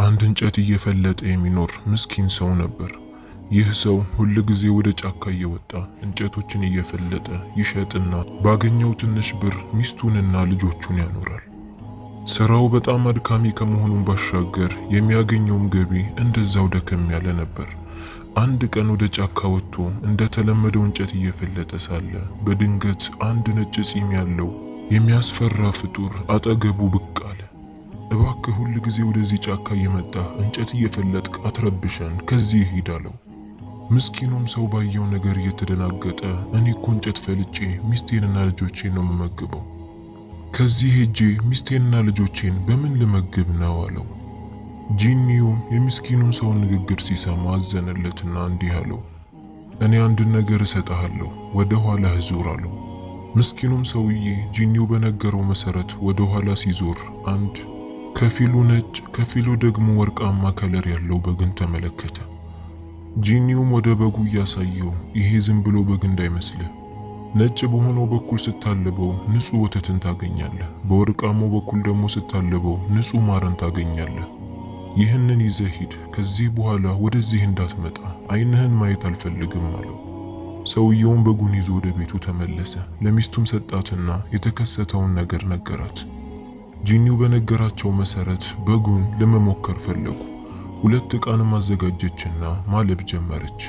አንድ እንጨት እየፈለጠ የሚኖር ምስኪን ሰው ነበር። ይህ ሰው ሁል ጊዜ ወደ ጫካ እየወጣ እንጨቶችን እየፈለጠ ይሸጥና ባገኘው ትንሽ ብር ሚስቱንና ልጆቹን ያኖራል። ስራው በጣም አድካሚ ከመሆኑም ባሻገር የሚያገኘውም ገቢ እንደዛው ደከም ያለ ነበር። አንድ ቀን ወደ ጫካ ወጥቶ እንደተለመደው እንጨት እየፈለጠ ሳለ በድንገት አንድ ነጭ ፂም ያለው የሚያስፈራ ፍጡር አጠገቡ ብቅ አለ። እባክህ ሁል ጊዜ ወደዚህ ጫካ እየመጣ እንጨት እየፈለጥክ አትረብሸን፣ ከዚህ ሂድ አለው። ምስኪኑም ሰው ባየው ነገር እየተደናገጠ እኔ እኮ እንጨት ፈልጬ ሚስቴንና ልጆቼን ነው የምመግበው፣ ከዚህ ሄጄ ሚስቴንና ልጆቼን በምን ልመግብ ነው አለው። ጂኒውም የምስኪኑን ሰው ንግግር ሲሰማ አዘነለትና እንዲህ አለው፣ እኔ አንድ ነገር እሰጥሃለሁ፣ ወደ ኋላህ ዙር አለው። ምስኪኑም ሰውዬ ጂኒው በነገረው መሰረት ወደ ኋላ ሲዞር አንድ ከፊሉ ነጭ ከፊሉ ደግሞ ወርቃማ ከለር ያለው በግን ተመለከተ። ጂኒውም ወደ በጉ እያሳየው ይሄ ዝም ብሎ በግ እንዳይመስልህ፣ ነጭ በሆነው በኩል ስታልበው ንጹህ ወተትን ታገኛለህ፣ በወርቃማው በኩል ደግሞ ስታልበው ንጹህ ማርን ታገኛለህ። ይህንን ይዘህ ሂድ፣ ከዚህ በኋላ ወደዚህ እንዳትመጣ፣ ዓይንህን ማየት አልፈልግም አለው። ሰውየውም በጉን ይዞ ወደ ቤቱ ተመለሰ። ለሚስቱም ሰጣትና የተከሰተውን ነገር ነገራት። ጂኒው በነገራቸው መሰረት በጉን ለመሞከር ፈለጉ። ሁለት ዕቃን ማዘጋጀችና ማለብ ጀመረች።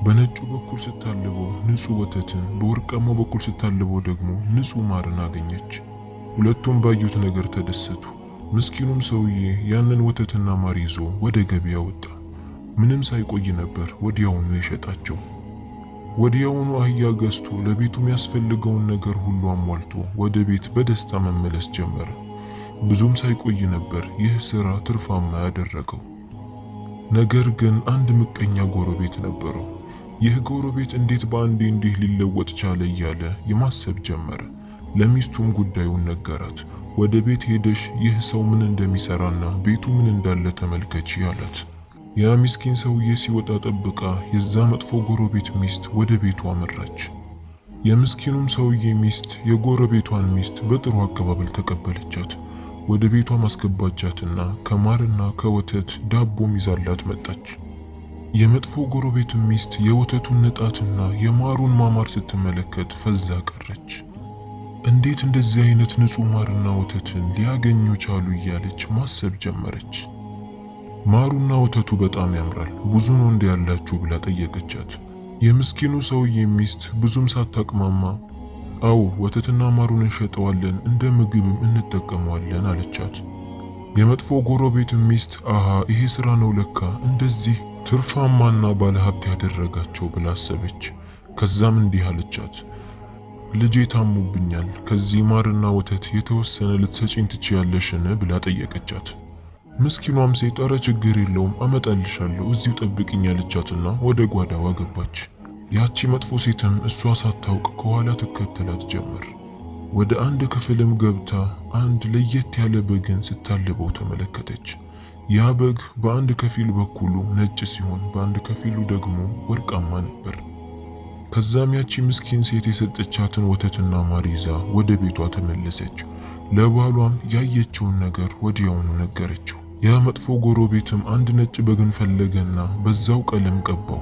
በነጩ በኩል ስታልበው ንጹህ ወተትን፣ በወርቃማው በኩል ስታልበው ደግሞ ንጹህ ማርን አገኘች። ሁለቱም ባዩት ነገር ተደሰቱ። ምስኪኑም ሰውዬ ያንን ወተትና ማር ይዞ ወደ ገበያ ወጣ። ምንም ሳይቆይ ነበር ወዲያውኑ የሸጣቸው። ወዲያውኑ አህያ ገዝቶ ለቤቱ የሚያስፈልገውን ነገር ሁሉ አሟልቶ ወደ ቤት በደስታ መመለስ ጀመረ። ብዙም ሳይቆይ ነበር ይህ ስራ ትርፋማ ያደረገው። ነገር ግን አንድ ምቀኛ ጎረቤት ነበረው። ይህ ጎረቤት እንዴት በአንዴ እንዲህ ሊለወጥ ቻለ እያለ የማሰብ ጀመረ። ለሚስቱም ጉዳዩን ነገራት። ወደ ቤት ሄደሽ ይህ ሰው ምን እንደሚሰራና ቤቱ ምን እንዳለ ተመልከቺ አላት። ያ ምስኪን ሰውዬ ሲወጣ ጠብቃ የዛ መጥፎ ጎረቤት ሚስት ወደ ቤቱ አመራች። የምስኪኑም ሰውዬ ሚስት የጎረቤቷን ሚስት በጥሩ አቀባበል ተቀበለቻት። ወደ ቤቷ ማስገባቻትና ከማርና ከወተት ዳቦም ይዛላት መጣች። የመጥፎ ጎረቤት ሚስት የወተቱን ንጣትና የማሩን ማማር ስትመለከት ፈዛ ቀረች። እንዴት እንደዚህ አይነት ንጹህ ማርና ወተትን ሊያገኙ ቻሉ እያለች ማሰብ ጀመረች። ማሩና ወተቱ በጣም ያምራል፣ ብዙ ነው እንደ ያላችሁ ብላ ጠየቀቻት። የምስኪኑ ሰውዬ ሚስት ብዙም ሳታቅማማ አዎ ወተትና ማሩን እንሸጠዋለን፣ እንደ ምግብም እንጠቀመዋለን አለቻት። የመጥፎ ጎረቤት ሚስት አሃ ይሄ ስራ ነው ለካ እንደዚህ ትርፋማና ባለሀብት ያደረጋቸው ብላ አሰበች። ከዛም እንዲህ አለቻት፣ ልጄ ታሙብኛል፣ ከዚህ ማርና ወተት የተወሰነ ልትሰጪኝ ትችያለሽን ብላ ጠየቀቻት። ምስኪኗም ሴት ኧረ ችግር የለውም አመጣልሻለሁ እዚሁ ጠብቅኝ አለቻትና ወደ ጓዳዋ ገባች። ያቺ መጥፎ ሴትም እሷ ሳታውቅ ከኋላ ትከተላት ጀመር። ወደ አንድ ክፍልም ገብታ አንድ ለየት ያለ በግን ስታልበው ተመለከተች። ያ በግ በአንድ ከፊል በኩሉ ነጭ ሲሆን በአንድ ከፊሉ ደግሞ ወርቃማ ነበር። ከዛም ያቺ ምስኪን ሴት የሰጠቻትን ወተትና ማር ይዛ ወደ ቤቷ ተመለሰች። ለባሏም ያየችውን ነገር ወዲያውኑ ነገረችው። ያ መጥፎ ጎረቤትም አንድ ነጭ በግን ፈለገና በዛው ቀለም ቀባው።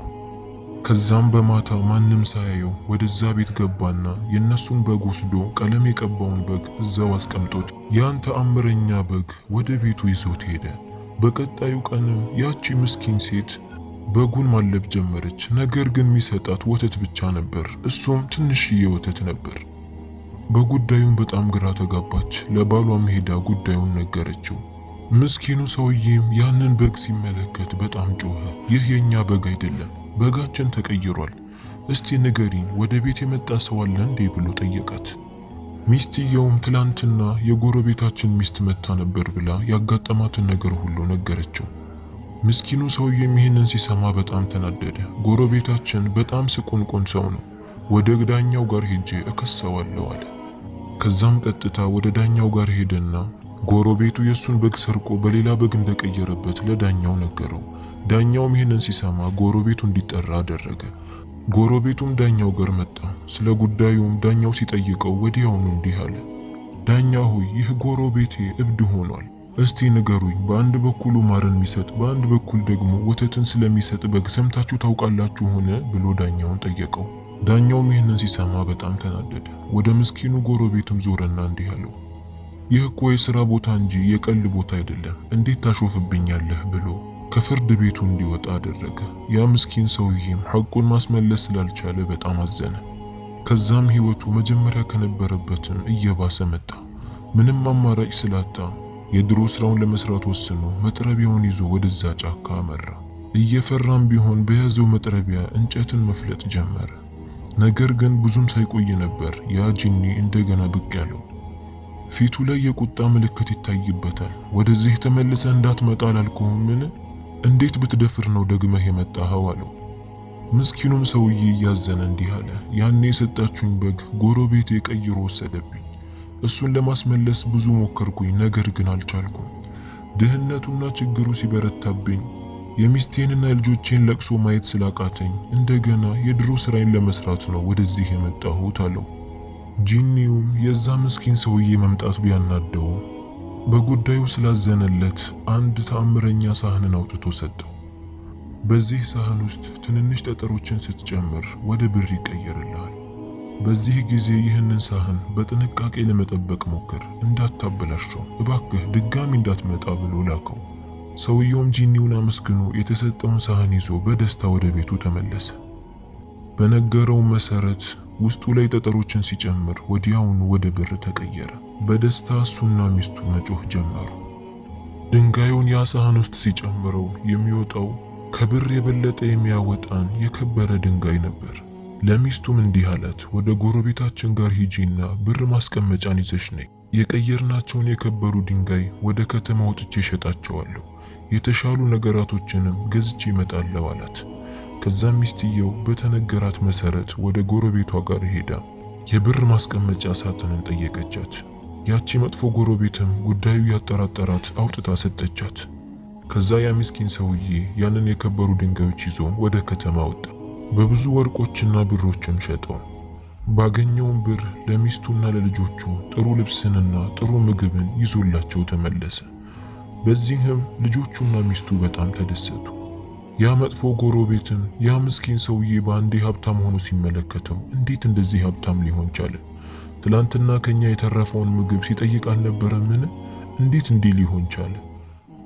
ከዛም በማታ ማንም ሳያየው ወደዛ ቤት ገባና የነሱን በግ ወስዶ ቀለም የቀባውን በግ እዛው አስቀምጦት ያን ተአምረኛ በግ ወደ ቤቱ ይዞት ሄደ። በቀጣዩ ቀንም ያቺ ምስኪን ሴት በጉን ማለብ ጀመረች። ነገር ግን የሚሰጣት ወተት ብቻ ነበር፣ እሱም ትንሽዬ ወተት ነበር። በጉዳዩም በጣም ግራ ተጋባች። ለባሏም ሄዳ ጉዳዩን ነገረችው። ምስኪኑ ሰውዬም ያንን በግ ሲመለከት በጣም ጮኸ፣ ይህ የኛ በግ አይደለም፣ በጋችን ተቀይሯል፣ እስቲ ንገሪኝ ወደ ቤት የመጣ ሰው አለ እንዴ ብሎ ጠየቃት። ሚስትየውም ትላንትና የጎረቤታችን ሚስት መታ ነበር ብላ ያጋጠማትን ነገር ሁሉ ነገረችው። ምስኪኑ ሰውዬም ይህንን ሲሰማ በጣም ተናደደ። ጎረቤታችን በጣም ስቁንቁን ሰው ነው፣ ወደ ዳኛው ጋር ሄጄ እከሰዋለሁ አለ። ከዛም ቀጥታ ወደ ዳኛው ጋር ሄደና ጎረቤቱ የሱን በግ ሰርቆ በሌላ በግ እንደቀየረበት ለዳኛው ነገረው። ዳኛውም ይህንን ሲሰማ ጎረቤቱ እንዲጠራ አደረገ። ጎረቤቱም ዳኛው ጋር መጣ። ስለ ጉዳዩም ዳኛው ሲጠይቀው ወዲያውኑ እንዲህ አለ፣ ዳኛ ሆይ ይህ ጎረቤቴ እብድ ሆኗል፣ እስቲ ንገሩኝ፣ በአንድ በኩል ማርን የሚሰጥ በአንድ በኩል ደግሞ ወተትን ስለሚሰጥ በግ ሰምታችሁ ታውቃላችሁ ሆነ ብሎ ዳኛውን ጠየቀው። ዳኛውም ይህንን ሲሰማ በጣም ተናደደ። ወደ ምስኪኑ ጎረቤትም ዞረና እንዲህ አለው፣ ይህ እኮ የሥራ ቦታ እንጂ የቀልድ ቦታ አይደለም፣ እንዴት ታሾፍብኛለህ ብሎ ከፍርድ ቤቱ እንዲወጣ አደረገ። ያ ምስኪን ሰውዬም ሐቁን ማስመለስ ስላልቻለ በጣም አዘነ። ከዛም ህይወቱ መጀመሪያ ከነበረበትም እየባሰ መጣ። ምንም አማራጭ ስላጣ የድሮ ስራውን ለመስራት ወስኖ መጥረቢያውን ይዞ ወደዛ ጫካ አመራ። እየፈራም ቢሆን በያዘው መጥረቢያ እንጨትን መፍለጥ ጀመረ። ነገር ግን ብዙም ሳይቆይ ነበር ያ ጂኒ እንደገና ብቅ ያለው። ፊቱ ላይ የቁጣ ምልክት ይታይበታል። ወደዚህ ተመልሰ እንዳትመጣ አላልኩህምን? እንዴት ብትደፍር ነው ደግመህ የመጣኸው አለው። ምስኪኑም ሰውዬ እያዘነ እንዲህ አለ፣ ያኔ የሰጣችሁኝ በግ ጎረቤቴ ቀይሮ ወሰደብኝ። እሱን ለማስመለስ ብዙ ሞከርኩኝ፣ ነገር ግን አልቻልኩም። ድህነቱና ችግሩ ሲበረታብኝ የሚስቴንና የልጆቼን ለቅሶ ማየት ስላቃተኝ እንደገና የድሮ ስራዬን ለመስራት ነው ወደዚህ የመጣሁት አለው። ጂኒውም የዛ ምስኪን ሰውዬ መምጣት ቢያናደው በጉዳዩ ስላዘነለት አንድ ተአምረኛ ሳህንን አውጥቶ ሰጠው። በዚህ ሳህን ውስጥ ትንንሽ ጠጠሮችን ስትጨምር ወደ ብር ይቀየርልሃል። በዚህ ጊዜ ይህንን ሳህን በጥንቃቄ ለመጠበቅ ሞክር፣ እንዳታበላሸው እባክህ፣ ድጋሚ እንዳትመጣ ብሎ ላከው። ሰውየውም ጂኒውን አመስግኖ የተሰጠውን ሳህን ይዞ በደስታ ወደ ቤቱ ተመለሰ። በነገረው መሰረት ውስጡ ላይ ጠጠሮችን ሲጨምር ወዲያውኑ ወደ ብር ተቀየረ። በደስታ እሱና ሚስቱ መጮህ ጀመሩ። ድንጋዩን ያ ሳህን ውስጥ ሲጨምረው የሚወጣው ከብር የበለጠ የሚያወጣን የከበረ ድንጋይ ነበር። ለሚስቱም እንዲህ አላት፣ ወደ ጎረቤታችን ጋር ሂጂና ብር ማስቀመጫን ይዘሽ ነይ። የቀየርናቸውን የከበሩ ድንጋይ ወደ ከተማ ወጥቼ እሸጣቸዋለሁ፣ የተሻሉ ነገራቶችንም ገዝቼ እመጣለሁ አላት። ከዛም ሚስትየው በተነገራት መሰረት ወደ ጎረቤቷ ጋር ሄዳ የብር ማስቀመጫ ሳጥንን ጠየቀቻት። ያቺ መጥፎ ጎረቤትም ጉዳዩ ያጠራጠራት አውጥታ ሰጠቻት። ከዛ ያ ምስኪን ሰውዬ ያንን የከበሩ ድንጋዮች ይዞ ወደ ከተማ ወጣ። በብዙ ወርቆችና ብሮችም ሸጠው። ባገኘውም ብር ለሚስቱና ለልጆቹ ጥሩ ልብስንና ጥሩ ምግብን ይዞላቸው ተመለሰ። በዚህም ልጆቹና ሚስቱ በጣም ተደሰቱ። ያ መጥፎ ጎረቤትም ያ ምስኪን ሰውዬ በአንዴ ሀብታም ሆኖ ሲመለከተው እንዴት እንደዚህ ሀብታም ሊሆን ቻለ? ትላንትና ከኛ የተረፈውን ምግብ ሲጠይቅ አልነበረምን? እንዴት እንዲህ ሊሆን ቻለ?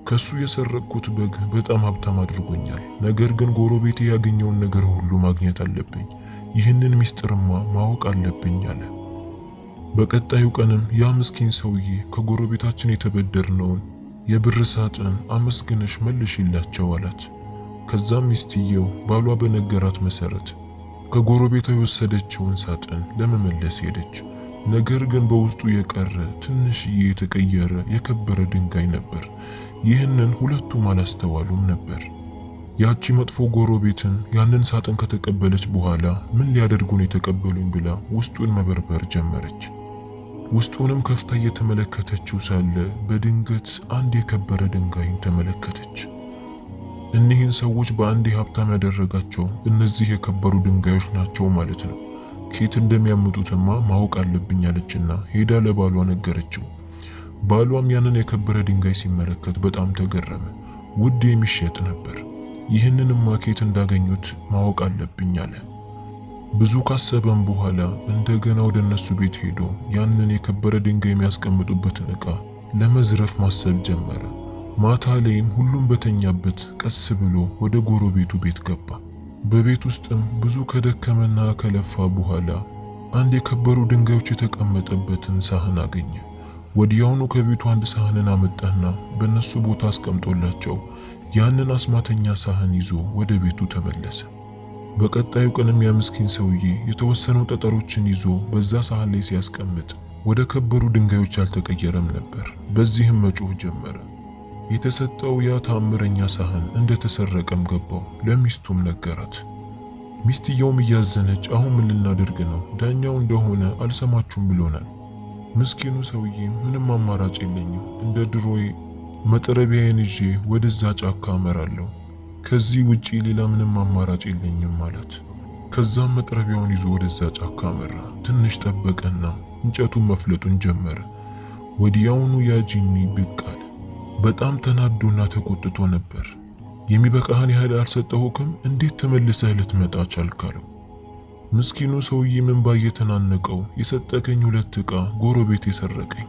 ከሱ የሰረቅኩት በግ በጣም ሀብታም አድርጎኛል። ነገር ግን ጎረቤቴ ያገኘውን ነገር ሁሉ ማግኘት አለብኝ። ይህንን ሚስጥርማ ማወቅ አለብኝ አለ። በቀጣዩ ቀንም ያ ምስኪን ሰውዬ ከጎረቤታችን የተበደርነውን የብር ሳጥን አመስግነሽ መልሽላቸው አላት። ከዛም ሚስትየው ባሏ በነገራት መሰረት ከጎረቤቷ የወሰደችውን ሳጥን ለመመለስ ሄደች። ነገር ግን በውስጡ የቀረ ትንሽዬ የተቀየረ የከበረ ድንጋይ ነበር። ይህንን ሁለቱም አላስተዋሉም ነበር። ያቺ መጥፎ ጎረቤትን ያንን ሳጥን ከተቀበለች በኋላ ምን ሊያደርጉን የተቀበሉኝ ብላ ውስጡን መበርበር ጀመረች። ውስጡንም ከፍታ እየተመለከተችው ሳለ በድንገት አንድ የከበረ ድንጋይን ተመለከተች። እኒህን ሰዎች በአንዴ ሀብታም ያደረጋቸው እነዚህ የከበሩ ድንጋዮች ናቸው ማለት ነው። ከየት እንደሚያመጡትማ ማወቅ አለብኝ አለችና ሄዳ ለባሏ ነገረችው። ባሏም ያንን የከበረ ድንጋይ ሲመለከት በጣም ተገረመ። ውድ የሚሸጥ ነበር። ይህንንማ ከየት እንዳገኙት ማወቅ አለብኝ አለ። ብዙ ካሰበም በኋላ እንደገና ወደ እነሱ ቤት ሄዶ ያንን የከበረ ድንጋይ የሚያስቀምጡበትን ዕቃ ለመዝረፍ ማሰብ ጀመረ። ማታ ላይም ሁሉም በተኛበት ቀስ ብሎ ወደ ጎረቤቱ ቤት ገባ። በቤት ውስጥም ብዙ ከደከመና ከለፋ በኋላ አንድ የከበሩ ድንጋዮች የተቀመጠበትን ሳህን አገኘ። ወዲያውኑ ከቤቱ አንድ ሳህንን አመጣና በእነሱ ቦታ አስቀምጦላቸው ያንን አስማተኛ ሳህን ይዞ ወደ ቤቱ ተመለሰ። በቀጣዩ ቀንም ያ ምስኪን ሰውዬ የተወሰኑ ጠጠሮችን ይዞ በዛ ሳህን ላይ ሲያስቀምጥ ወደ ከበሩ ድንጋዮች አልተቀየረም ነበር። በዚህም መጮህ ጀመረ። የተሰጠው ያ ተአምረኛ ሳህን እንደተሰረቀም ገባው። ለሚስቱም ነገራት። ሚስትየውም እያዘነች አሁን ምን ልናደርግ ነው? ዳኛው እንደሆነ አልሰማችሁም ብሎናል። ምስኪኑ ሰውዬ ምንም አማራጭ የለኝም፣ እንደ ድሮዬ መጥረቢያዬን ይዤ ወደዛ ጫካ አመራለሁ። ከዚህ ውጪ ሌላ ምንም አማራጭ የለኝም ማለት። ከዛም መጥረቢያውን ይዞ ወደዛ ጫካ አመራ። ትንሽ ጠበቀና እንጨቱን መፍለጡን ጀመረ። ወዲያውኑ ያ ጂኒ ብቅ አለ። በጣም ተናዶና ተቆጥቶ ነበር። የሚበቃህን ያህል አልሰጠሁክም? እንዴት ተመልሰህ ልትመጣ ቻልክ? አለው። ምስኪኑ ሰውዬ እንባ እየተናነቀው የሰጠከኝ 2 ዕቃ ጎረቤት የሰረቀኝ፣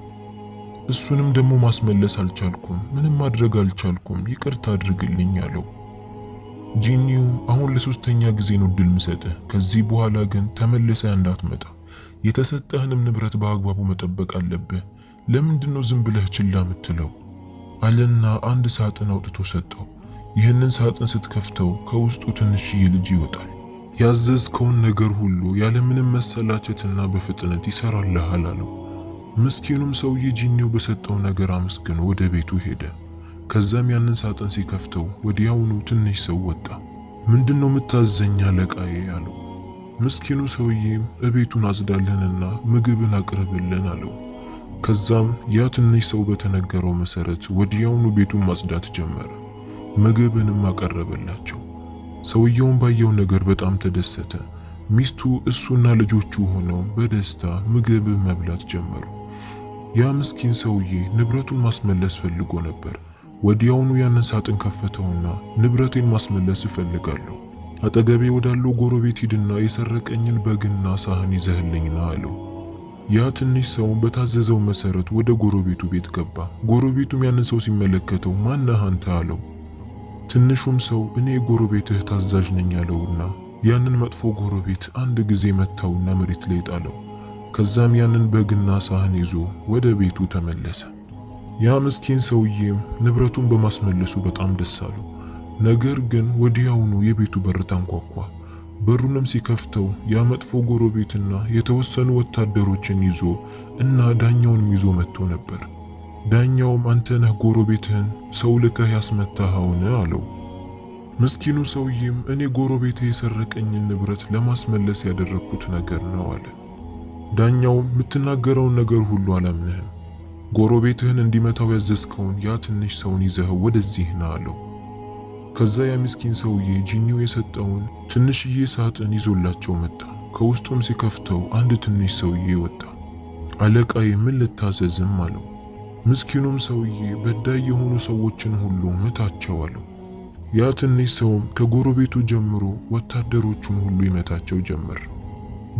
እሱንም ደግሞ ማስመለስ አልቻልኩም፣ ምንም ማድረግ አልቻልኩም፣ ይቅርታ አድርግልኝ አለው። ጂኒው አሁን ለ3ኛ ጊዜ ነው እድል ምሰጥህ፣ ከዚህ በኋላ ግን ተመልሰህ እንዳትመጣ፣ የተሰጠህንም ንብረት በአግባቡ መጠበቅ አለብህ። ለምንድነው ዝም ብለህ ችላ ምትለው? አለና አንድ ሳጥን አውጥቶ ሰጠው። ይህንን ሳጥን ስትከፍተው ከውስጡ ትንሽዬ ልጅ ይወጣል። ያዘዝከውን ነገር ሁሉ ያለምንም መሰላቸትና በፍጥነት ይሰራልሃል አለው። ምስኪኑም ሰውዬ ጂኒው በሰጠው ነገር አመስግኖ ወደ ቤቱ ሄደ። ከዛም ያንን ሳጥን ሲከፍተው ወዲያውኑ ትንሽ ሰው ወጣ። ምንድነው የምታዘኛ አለቃዬ? አለው። ምስኪኑ ሰውዬም እቤቱን አጽዳልንና ምግብን አቅርብልን አለው። ከዛም ያ ትንሽ ሰው በተነገረው መሰረት ወዲያውኑ ቤቱን ማጽዳት ጀመረ። ምግብንም አቀረበላቸው። ሰውየውን ባየው ነገር በጣም ተደሰተ። ሚስቱ እሱና ልጆቹ ሆነው በደስታ ምግብ መብላት ጀመሩ። ያ ምስኪን ሰውዬ ንብረቱን ማስመለስ ፈልጎ ነበር። ወዲያውኑ ያንን ሳጥን ከፈተውና ንብረቴን ማስመለስ እፈልጋለሁ፣ አጠገቤ ወዳለው ጎረቤት ሂድና የሰረቀኝን በግና ሳህን ይዘህልኝና አለው። ያ ትንሽ ሰው በታዘዘው መሰረት ወደ ጎረቤቱ ቤት ገባ። ጎረቤቱም ያንን ሰው ሲመለከተው ማነህ አንተ? አለው። ትንሹም ሰው እኔ ጎረቤትህ ታዛዥ ነኝ ያለውና ያንን መጥፎ ጎረቤት አንድ ጊዜ መታውና መሬት ላይ ጣለው። ከዛም ያንን በግና ሳህን ይዞ ወደ ቤቱ ተመለሰ። ያ ምስኪን ሰውዬም ንብረቱን በማስመለሱ በጣም ደስ አለው። ነገር ግን ወዲያውኑ የቤቱ በር ተንኳኳ። በሩንም ሲከፍተው ያ መጥፎ ጎረቤትና የተወሰኑ ወታደሮችን ይዞ እና ዳኛውንም ይዞ መጥቶ ነበር። ዳኛውም አንተ ነህ ጎረቤትህን ሰው ልከህ ያስመታኸውን? አለው። ምስኪኑ ሰውዬም እኔ ጎረቤቴ የሰረቀኝን ንብረት ለማስመለስ ያደረኩት ነገር ነው አለ። ዳኛውም የምትናገረውን ነገር ሁሉ አላምንህም፣ ጎረቤትህን እንዲመታው ያዘዝከውን ያ ትንሽ ሰውን ይዘህ ወደዚህ ና አለው። ከዛ ያ ምስኪን ሰውዬ ጂኒው የሰጠውን ትንሽዬ ሳጥን ይዞላቸው መጣ። ከውስጡም ሲከፍተው አንድ ትንሽ ሰውዬ ወጣ። አለቃዬ ምን ልታዘዝም? አለው። ምስኪኑም ሰውዬ በዳይ የሆኑ ሰዎችን ሁሉ ምታቸው አለው። ያ ትንሽ ሰውም ከጎረቤቱ ጀምሮ ወታደሮቹን ሁሉ ይመታቸው ጀመር።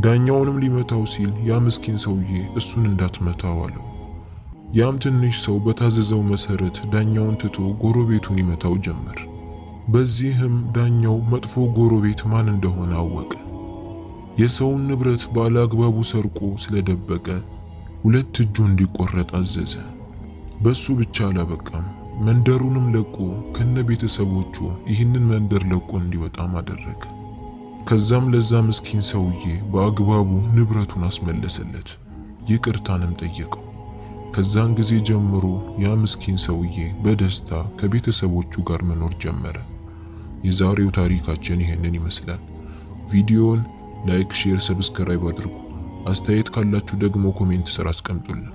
ዳኛውንም ሊመታው ሲል ያ ምስኪን ሰውዬ እሱን እንዳትመታው አለው። ያም ትንሽ ሰው በታዘዘው መሰረት ዳኛውን ትቶ ጎረቤቱን ይመታው ጀመር። በዚህም ዳኛው መጥፎ ጎረቤት ማን እንደሆነ አወቀ። የሰውን ንብረት ባለአግባቡ ሰርቆ ስለደበቀ 2 እጁ እንዲቆረጥ አዘዘ። በሱ ብቻ አላበቃም፣ መንደሩንም ለቆ ከነ ቤተሰቦቹ ይህንን መንደር ለቆ እንዲወጣም አደረገ። ከዛም ለዛ ምስኪን ሰውዬ በአግባቡ ንብረቱን አስመለሰለት፣ ይቅርታንም ጠየቀው። ከዛን ጊዜ ጀምሮ ያ ምስኪን ሰውዬ በደስታ ከቤተሰቦቹ ጋር መኖር ጀመረ። የዛሬው ታሪካችን ይሄንን ይመስላል። ቪዲዮውን ላይክ፣ ሼር፣ ሰብስክራይብ አድርጉ። አስተያየት ካላችሁ ደግሞ ኮሜንት ስር አስቀምጡልን።